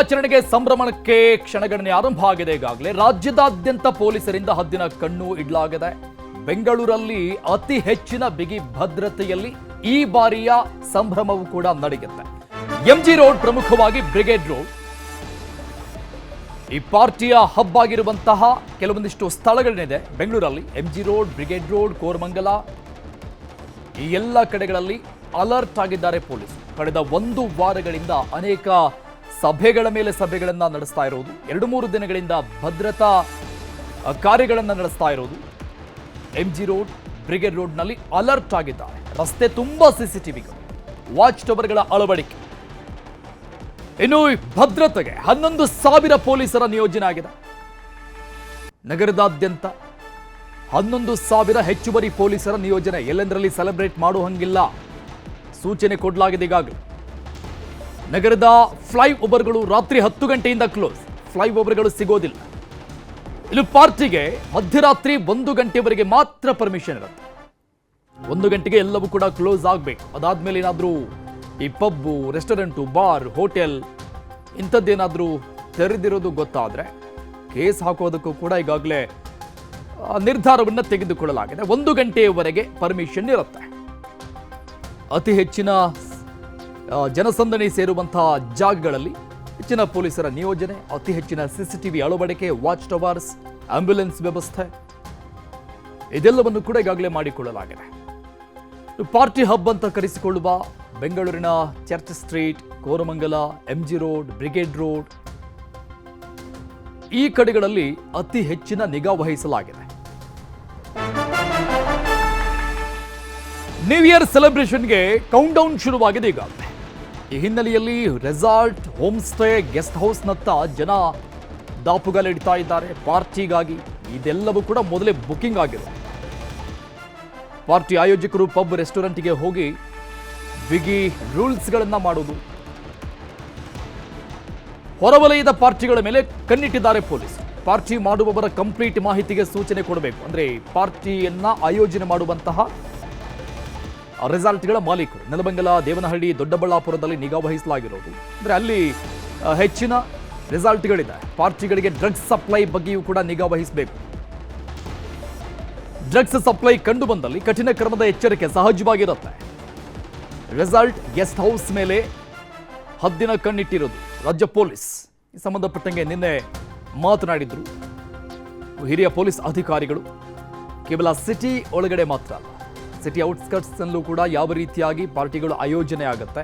ಆಚರಣೆಗೆ ಸಂಭ್ರಮಕ್ಕೆ ಕ್ಷಣಗಣನೆ ಆರಂಭ ಆಗಿದೆ. ಈಗಾಗಲೇ ರಾಜ್ಯದಾದ್ಯಂತ ಪೊಲೀಸರಿಂದ ಹದ್ದಿನ ಕಣ್ಣು ಇಡಲಾಗಿದೆ. ಬೆಂಗಳೂರಲ್ಲಿ ಅತಿ ಹೆಚ್ಚಿನ ಬಿಗಿ ಭದ್ರತೆಯಲ್ಲಿ ಈ ಬಾರಿಯ ಸಂಭ್ರಮವು ಕೂಡ ನಡೆಯುತ್ತೆ. ಎಂಜಿ ರೋಡ್ ಪ್ರಮುಖವಾಗಿ ಬ್ರಿಗೇಡ್ ರೋಡ್ ಈ ಪಾರ್ಟಿಯ ಹಬ್ ಆಗಿರುವಂತಹ ಕೆಲವೊಂದಿಷ್ಟು ಸ್ಥಳಗಳೇನಿದೆ ಬೆಂಗಳೂರಲ್ಲಿ. MG Road, Brigade Road, Koramangala ಈ ಎಲ್ಲ ಕಡೆಗಳಲ್ಲಿ ಅಲರ್ಟ್ ಆಗಿದ್ದಾರೆ ಪೊಲೀಸರು. ಕಳೆದ 1 ವಾರಗಳಿಂದ ಅನೇಕ ಸಭೆಗಳ ಮೇಲೆ ಸಭೆಗಳನ್ನ ನಡೆಸ್ತಾ ಇರೋದು, 2-3 ದಿನಗಳಿಂದ ಭದ್ರತಾ ಕಾರ್ಯಗಳನ್ನು ನಡೆಸ್ತಾ ಇರೋದು. ಎಂಜಿ ರೋಡ್, ಬ್ರಿಗೇಡ್ ರೋಡ್ನಲ್ಲಿ ಅಲರ್ಟ್ ಆಗಿದ್ದಾರೆ. ರಸ್ತೆ ತುಂಬಾ ಸಿಸಿಟಿವಿಗಳು, ವಾಚ್ ಟವರ್ಗಳ ಅಳವಡಿಕೆ. ಇನ್ನು ಭದ್ರತೆಗೆ 11,000 ಪೊಲೀಸರ ನಿಯೋಜನೆ ಆಗಿದೆ. ನಗರದಾದ್ಯಂತ 11,000 ಹೆಚ್ಚುವರಿ ಪೊಲೀಸರ ನಿಯೋಜನೆ. ಎಲ್ಲೆಂದರಲ್ಲಿ ಸೆಲೆಬ್ರೇಟ್ ಮಾಡುವಂಗಿಲ್ಲ, ಸೂಚನೆ ಕೊಡಲಾಗಿದೆ. ಈಗಾಗಲೇ ನಗರದ ಫ್ಲೈ ಓವರ್ಗಳು ರಾತ್ರಿ 10 ಗಂಟೆಯಿಂದ ಕ್ಲೋಸ್. ಫ್ಲೈ ಓವರ್ಗಳು ಸಿಗೋದಿಲ್ಲ. ಇನ್ನು ಪಾರ್ಟಿಗೆ ಮಧ್ಯರಾತ್ರಿ 1 ಗಂಟೆವರೆಗೆ ಮಾತ್ರ ಪರ್ಮಿಷನ್ ಇರುತ್ತೆ. 1 ಗಂಟೆಗೆ ಎಲ್ಲವೂ ಕೂಡ ಕ್ಲೋಸ್ ಆಗಬೇಕು. ಅದಾದ್ಮೇಲೆ ಏನಾದರೂ ಈ ಪಬ್ಬು, ರೆಸ್ಟೋರೆಂಟು, ಬಾರ್, ಹೋಟೆಲ್ ಇಂಥದ್ದೇನಾದರೂ ತೆರೆದಿರೋದು ಗೊತ್ತಾದರೆ ಕೇಸ್ ಹಾಕೋದಕ್ಕೂ ಕೂಡ ಈಗಾಗಲೇ ನಿರ್ಧಾರವನ್ನು ತೆಗೆದುಕೊಳ್ಳಲಾಗಿದೆ. 1 ಗಂಟೆಯವರೆಗೆ ಪರ್ಮಿಷನ್ ಇರುತ್ತೆ. ಅತಿ ಹೆಚ್ಚಿನ ಜನಸಂದಣಿ ಸೇರುವಂತಹ ಜಾಗಗಳಲ್ಲಿ ಹೆಚ್ಚಿನ ಪೊಲೀಸರ ನಿಯೋಜನೆ, ಅತಿ ಹೆಚ್ಚಿನ ಸಿಸಿಟಿವಿ ಅಳವಡಿಕೆ, ವಾಚ್ ಟವರ್ಸ್, ಆಂಬ್ಯುಲೆನ್ಸ್ ವ್ಯವಸ್ಥೆ ಇದೆಲ್ಲವನ್ನು ಕೂಡ ಈಗಾಗಲೇ ಮಾಡಿಕೊಳ್ಳಲಾಗಿದೆ. ಪಾರ್ಟಿ ಹಬ್ ಅಂತ ಕರೆಸಿಕೊಳ್ಳುವ ಬೆಂಗಳೂರಿನ Church Street, Koramangala, MG Road, Brigade Road ಈ ಕಡೆಗಳಲ್ಲಿ ಅತಿ ಹೆಚ್ಚಿನ ನಿಗಾ ವಹಿಸಲಾಗಿದೆ. ನ್ಯೂ ಇಯರ್ ಸೆಲೆಬ್ರೇಷನ್ಗೆ ಕೌಂಟ್ ಡೌನ್ ಶುರುವಾಗಿದೆ ಈಗಾಗಲೇ. ಈ ಹಿನ್ನೆಲೆಯಲ್ಲಿ ರೆಸಾರ್ಟ್, ಹೋಮ್ ಸ್ಟೇ, ಗೆಸ್ಟ್ ಹೌಸ್ನತ್ತ ಜನ ದಾಪುಗಾಲಿಡ್ತಾ ಇದ್ದಾರೆ ಪಾರ್ಟಿಗಾಗಿ. ಇದೆಲ್ಲವೂ ಕೂಡ ಮೊದಲೇ ಬುಕಿಂಗ್ ಆಗಿದೆ. ಪಾರ್ಟಿ ಆಯೋಜಕರು ಪಬ್, ರೆಸ್ಟೋರೆಂಟ್ಗೆ ಹೋಗಿ ಬಿಗಿ ರೂಲ್ಸ್ಗಳನ್ನ ಮಾಡೋದು. ಹೊರವಲಯದ ಪಾರ್ಟಿಗಳ ಮೇಲೆ ಕಣ್ಣಿಟ್ಟಿದ್ದಾರೆ ಪೊಲೀಸ್. ಪಾರ್ಟಿ ಮಾಡುವವರ ಕಂಪ್ಲೀಟ್ ಮಾಹಿತಿಗೆ ಸೂಚನೆ ಕೊಡಬೇಕು. ಅಂದ್ರೆ ಪಾರ್ಟಿಯನ್ನ ಆಯೋಜನೆ ಮಾಡುವಂತಹ ರೆಸಾರ್ಟ್ಗಳ ಮಾಲೀಕರು ನೆಲಮಂಗಲ, ದೇವನಹಳ್ಳಿ, ದೊಡ್ಡಬಳ್ಳಾಪುರದಲ್ಲಿ ನಿಗಾ ವಹಿಸಲಾಗಿರೋದು. ಅಂದ್ರೆ ಅಲ್ಲಿ ಹೆಚ್ಚಿನ ರೆಸಾರ್ಟ್ಗಳಿದೆ. ಪಾರ್ಟಿಗಳಿಗೆ ಡ್ರಗ್ಸ್ ಸಪ್ಲೈ ಬಗ್ಗೆಯೂ ಕೂಡ ನಿಗಾ ವಹಿಸಬೇಕು. ಡ್ರಗ್ಸ್ ಸಪ್ಲೈ ಕಂಡು ಬಂದಲ್ಲಿ ಕಠಿಣ ಕ್ರಮದ ಎಚ್ಚರಿಕೆ ಸಹಜವಾಗಿರುತ್ತೆ. ರೆಸಾರ್ಟ್, ಗೆಸ್ಟ್ ಹೌಸ್ ಮೇಲೆ ಹದ್ದಿನ ಕಣ್ಣಿಟ್ಟಿರೋದು ರಾಜ್ಯ ಪೊಲೀಸ್. ಈ ಸಂಬಂಧಪಟ್ಟಂಗೆ ನಿನ್ನೆ ಮಾತನಾಡಿದ್ರು ಹಿರಿಯ ಪೊಲೀಸ್ ಅಧಿಕಾರಿಗಳು. ಕೇವಲ ಸಿಟಿ ಒಳಗಡೆ ಮಾತ್ರ ಅಲ್ಲ, ಸಿಟಿ ಔಟ್ಸ್ಕರ್ಟ್ಸ್ ನಲ್ಲೂ ಕೂಡ ಯಾವ ರೀತಿಯಾಗಿ ಪಾರ್ಟಿಗಳು ಆಯೋಜನೆ ಆಗುತ್ತೆ,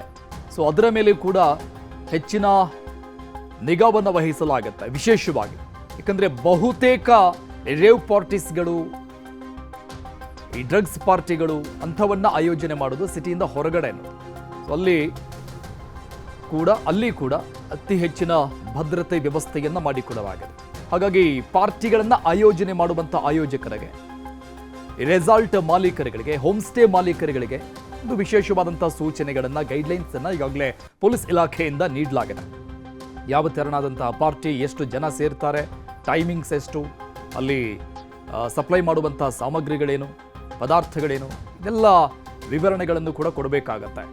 ಸೊ ಅದರ ಮೇಲೆ ಕೂಡ ಹೆಚ್ಚಿನ ನಿಗಾವನ್ನು ವಹಿಸಲಾಗುತ್ತೆ ವಿಶೇಷವಾಗಿ. ಯಾಕಂದ್ರೆ ಬಹುತೇಕ ರೇವ್ ಪಾರ್ಟೀಸ್ಗಳು, ಈ ಡ್ರಗ್ಸ್ ಪಾರ್ಟಿಗಳು ಅಂಥವನ್ನ ಆಯೋಜನೆ ಮಾಡೋದು ಸಿಟಿಯಿಂದ ಹೊರಗಡೆ. ಸೊ ಅಲ್ಲಿ ಕೂಡ ಅತಿ ಹೆಚ್ಚಿನ ಭದ್ರತೆ ವ್ಯವಸ್ಥೆಯನ್ನ ಮಾಡಿಕೊಡಲಾಗಿದೆ. ಹಾಗಾಗಿ ಪಾರ್ಟಿಗಳನ್ನ ಆಯೋಜನೆ ಮಾಡುವಂಥ ಆಯೋಜಕರಿಗೆ, ರೆಸಾರ್ಟ್ ಮಾಲೀಕರುಗಳಿಗೆ, ಹೋಮ್ ಸ್ಟೇ ಮಾಲೀಕರುಗಳಿಗೆ ಒಂದು ವಿಶೇಷವಾದಂತಹ ಸೂಚನೆಗಳನ್ನ, ಗೈಡ್ಲೈನ್ಸ್ ಅನ್ನ ಈಗಾಗಲೇ ಪೊಲೀಸ್ ಇಲಾಖೆಯಿಂದ ನೀಡಲಾಗಿದೆ. ಯಾವ ತೆರನಾದಂತಹ ಪಾರ್ಟಿ, ಎಷ್ಟು ಜನ ಸೇರ್ತಾರೆ, ಟೈಮಿಂಗ್ಸ್ ಎಷ್ಟು, ಅಲ್ಲಿ ಸಪ್ಲೈ ಮಾಡುವಂತಹ ಸಾಮಗ್ರಿಗಳೇನು, ಪದಾರ್ಥಗಳೇನು, ಇದೆಲ್ಲ ವಿವರಣೆಗಳನ್ನು ಕೂಡ ಕೊಡಬೇಕಾಗತ್ತೆ.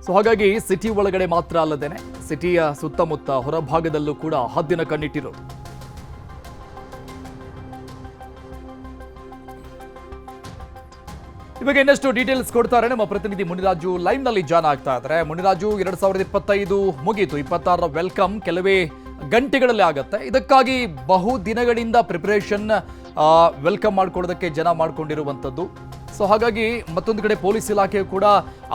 ಸೊ ಹಾಗಾಗಿ ಸಿಟಿ ಒಳಗಡೆ ಮಾತ್ರ ಅಲ್ಲದೇನೆ ಸಿಟಿಯ ಸುತ್ತಮುತ್ತ ಹೊರಭಾಗದಲ್ಲೂ ಕೂಡ ಹದ್ದಿನ ಕಣ್ಣಿಟ್ಟಿರೋದು. ಇವಾಗ ಇನ್ನಷ್ಟು ಡೀಟೇಲ್ಸ್ ಕೊಡ್ತಾರೆ ನಮ್ಮ ಪ್ರತಿನಿಧಿ ಮುನಿರಾಜು. ಲೈವ್ ನಲ್ಲಿ ಜಾಯ್ನ್ ಆಗ್ತಾ ಇದ್ದಾರೆ. ಮುನಿರಾಜು, 2025 ಮುಗೀತು, 26ರ ವೆಲ್ಕಮ್ ಕೆಲವೇ ಗಂಟೆಗಳಲ್ಲಿ ಆಗತ್ತೆ. ಇದಕ್ಕಾಗಿ ಬಹು ದಿನಗಳಿಂದ ಪ್ರಿಪರೇಷನ್, ವೆಲ್ಕಮ್ ಮಾಡ್ಕೊಳ್ಳೋದಕ್ಕೆ ಜನ ಮಾಡ್ಕೊಂಡಿರುವಂಥದ್ದು. ಸೊ ಹಾಗಾಗಿ ಮತ್ತೊಂದು ಕಡೆ ಪೊಲೀಸ್ ಇಲಾಖೆ ಕೂಡ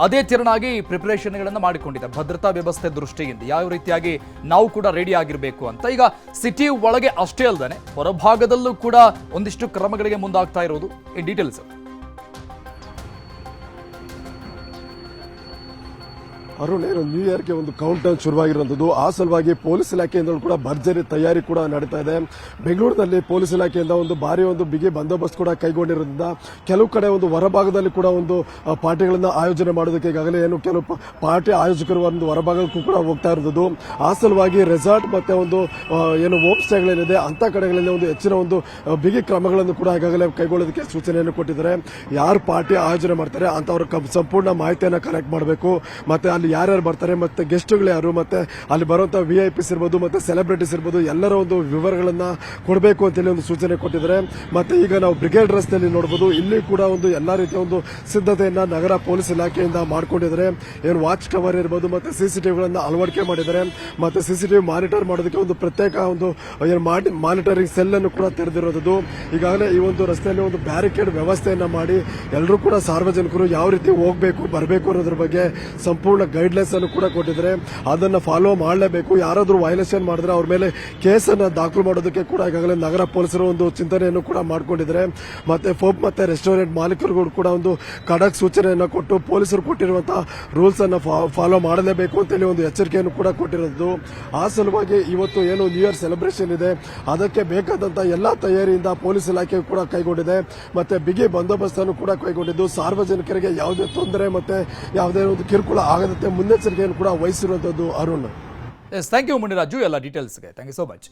ಅದೇ ತೆರನಾಗಿ ಪ್ರಿಪರೇಷನ್ಗಳನ್ನು ಮಾಡಿಕೊಂಡಿದೆ. ಭದ್ರತಾ ವ್ಯವಸ್ಥೆ ದೃಷ್ಟಿಯಿಂದ ಯಾವ ರೀತಿಯಾಗಿ ನಾವು ಕೂಡ ರೆಡಿ ಆಗಿರಬೇಕು ಅಂತ. ಈಗ ಸಿಟಿ ಒಳಗೆ ಅಷ್ಟೇ ಅಲ್ಲದೆ ಹೊರಭಾಗದಲ್ಲೂ ಕೂಡ ಒಂದಿಷ್ಟು ಕ್ರಮಗಳಿಗೆ ಮುಂದಾಗ್ತಾ ಇರೋದು. ಈ ಡೀಟೇಲ್ಸ್ ಅರುಣ್, ನ್ಯೂ ಇಯರ್ಗೆ ಒಂದು ಕೌಂಟ್ ಡೌನ್ ಶುರುವಾಗಿರುವಂತದ್ದು. ಆ ಸಲುವಾಗಿ ಪೊಲೀಸ್ ಇಲಾಖೆಯಿಂದ ಕೂಡ ಭರ್ಜರಿ ತಯಾರಿ ಕೂಡ ನಡೀತಾ ಇದೆ. ಬೆಂಗಳೂರಿನಲ್ಲಿ ಪೊಲೀಸ್ ಇಲಾಖೆಯಿಂದ ಒಂದು ಭಾರಿ ಒಂದು ಬಿಗಿ ಬಂದೋಬಸ್ತ್ ಕೂಡ ಕೈಗೊಂಡಿರೋದ್ರಿಂದ ಕೆಲವು ಕಡೆ ಒಂದು ಹೊರಭಾಗದಲ್ಲಿ ಕೂಡ ಒಂದು ಪಾರ್ಟಿಗಳನ್ನ ಆಯೋಜನೆ ಮಾಡೋದಕ್ಕೆ ಈಗಾಗಲೇ ಕೆಲವು ಪಾರ್ಟಿ ಆಯೋಜಕರು ಒಂದು ಹೊರಭಾಗಕ್ಕೂ ಕೂಡ ಹೋಗ್ತಾ ಇರೋದು. ಆ ಸಲುವಾಗಿ ರೆಸಾರ್ಟ್ ಮತ್ತೆ ಒಂದು ಹೋಮ್ ಸ್ಟೇಗಳೇನಿದೆ ಅಂತ ಕಡೆಗಳಲ್ಲಿ ಒಂದು ಹೆಚ್ಚಿನ ಒಂದು ಬಿಗಿ ಕ್ರಮಗಳನ್ನು ಕೂಡ ಈಗಾಗಲೇ ಕೈಗೊಳ್ಳೋದಕ್ಕೆ ಸೂಚನೆಯನ್ನು ಕೊಟ್ಟಿದ್ದಾರೆ. ಯಾರು ಪಾರ್ಟಿ ಆಯೋಜನೆ ಮಾಡ್ತಾರೆ ಅಂತವ್ರ ಸಂಪೂರ್ಣ ಮಾಹಿತಿಯನ್ನು ಕಲೆಕ್ಟ್ ಮಾಡಬೇಕು. ಮತ್ತೆ ಅಲ್ಲಿ ಯಾರ್ಯಾರು ಬರ್ತಾರೆ ಮತ್ತೆ ಗೆಸ್ಟ್ಗಳು ಯಾರು ಮತ್ತೆ ಅಲ್ಲಿ ಬರುವಂತ VIPs ಇರ್ಬೋದು ಮತ್ತೆ ಸೆಲೆಬ್ರಿಟೀಸ್ ಇರ್ಬೋದು ಎಲ್ಲರ ಒಂದು ವಿವರಗಳನ್ನ ಕೊಡಬೇಕು ಅಂತೇಳಿ ಒಂದು ಸೂಚನೆ ಕೊಟ್ಟಿದ್ದಾರೆ. ಮತ್ತೆ ಈಗ ನಾವು ಬ್ರಿಗೇಡ್ ರಸ್ತೆಯಲ್ಲಿ ನೋಡಬಹುದು, ಇಲ್ಲಿ ಕೂಡ ಒಂದು ಎಲ್ಲಾ ರೀತಿಯ ಒಂದು ಸಿದ್ಧತೆಯನ್ನ ನಗರ ಪೊಲೀಸ್ ಇಲಾಖೆಯಿಂದ ಮಾಡ್ಕೊಂಡಿದ್ದಾರೆ. ಏನು ವಾಚ್ ಟವರ್ ಇರ್ಬೋದು ಮತ್ತೆ CCTVಗಳನ್ನ ಅಳವಡಿಕೆ ಮಾಡಿದ್ದಾರೆ. ಮತ್ತೆ CCTV ಮಾನಿಟರ್ ಮಾಡೋದಕ್ಕೆ ಒಂದು ಪ್ರತ್ಯೇಕ ಒಂದು ಮಾನಿಟರಿಂಗ್ ಸೆಲ್ ಅನ್ನು ಕೂಡ ತೆರೆದಿರೋದು. ಈಗಾಗಲೇ ಈ ಒಂದು ರಸ್ತೆಯಲ್ಲಿ ಒಂದು ಬ್ಯಾರಿಕೇಡ್ ವ್ಯವಸ್ಥೆಯನ್ನ ಮಾಡಿ ಎಲ್ಲರೂ ಕೂಡ ಸಾರ್ವಜನಿಕರು ಯಾವ ರೀತಿ ಹೋಗಬೇಕು ಬರಬೇಕು ಅನ್ನೋದ್ರ ಬಗ್ಗೆ ಸಂಪೂರ್ಣ ಗೈಡ್ಲೈನ್ಸ್ ಅನ್ನು ಕೂಡ ಕೊಟ್ಟಿದ್ದಾರೆ. ಅದನ್ನ ಫಾಲೋ ಮಾಡಲೇಬೇಕು. ಯಾರಾದ್ರೂ ವೈಲೇಷನ್ ಮಾಡಿದ್ರೆ ಅವ್ರ ಮೇಲೆ ಕೇಸನ್ನ ದಾಖಲು ಮಾಡೋದಕ್ಕೆ ಕೂಡ ಈಗಾಗಲೇ ನಗರ ಪೊಲೀಸರು ಒಂದು ಚಿಂತನೆಯನ್ನು ಕೂಡ ಮಾಡಿಕೊಂಡಿದ್ದಾರೆ. ಮತ್ತೆ ಪಬ್ ಮತ್ತೆ ರೆಸ್ಟೋರೆಂಟ್ ಮಾಲೀಕರಿಗೂ ಕೂಡ ಒಂದು ಖಡಕ್ ಸೂಚನೆಯನ್ನು ಕೊಟ್ಟು ಪೊಲೀಸರು ಕೊಟ್ಟಿರುವಂತಹ ರೂಲ್ಸ್ ಅನ್ನ ಫಾಲೋ ಮಾಡಲೇಬೇಕು ಅಂತೇಳಿ ಒಂದು ಎಚ್ಚರಿಕೆಯನ್ನು ಕೂಡ ಕೊಟ್ಟಿರೋದು. ಆ ಸಲುವಾಗಿ ಇವತ್ತು ಏನು ನ್ಯೂ ಇಯರ್ ಸೆಲೆಬ್ರೇಷನ್ ಇದೆ ಅದಕ್ಕೆ ಬೇಕಾದಂತಹ ಎಲ್ಲಾ ತಯಾರಿಯಿಂದ ಪೊಲೀಸ್ ಇಲಾಖೆ ಕೂಡ ಕೈಗೊಂಡಿದೆ. ಮತ್ತೆ ಬಿಗಿ ಬಂದೋಬಸ್ತ್ ಅನ್ನು ಕೂಡ ಕೈಗೊಂಡಿದ್ದು ಸಾರ್ವಜನಿಕರಿಗೆ ಯಾವುದೇ ತೊಂದರೆ ಮತ್ತೆ ಯಾವುದೇ ಒಂದು ಕಿರುಕುಳ ಆಗದಂತೆ ಮುನ್ನೆಚ್ಚರಿಕೆಯನ್ನು ಕೂಡ ವಹಿಸಿರುವಂತದ್ದು. Arun, yes, thank you Muniraju ಎಲ್ಲ ಡೀಟೇಲ್ಸ್ಗೆ. Thank you so much.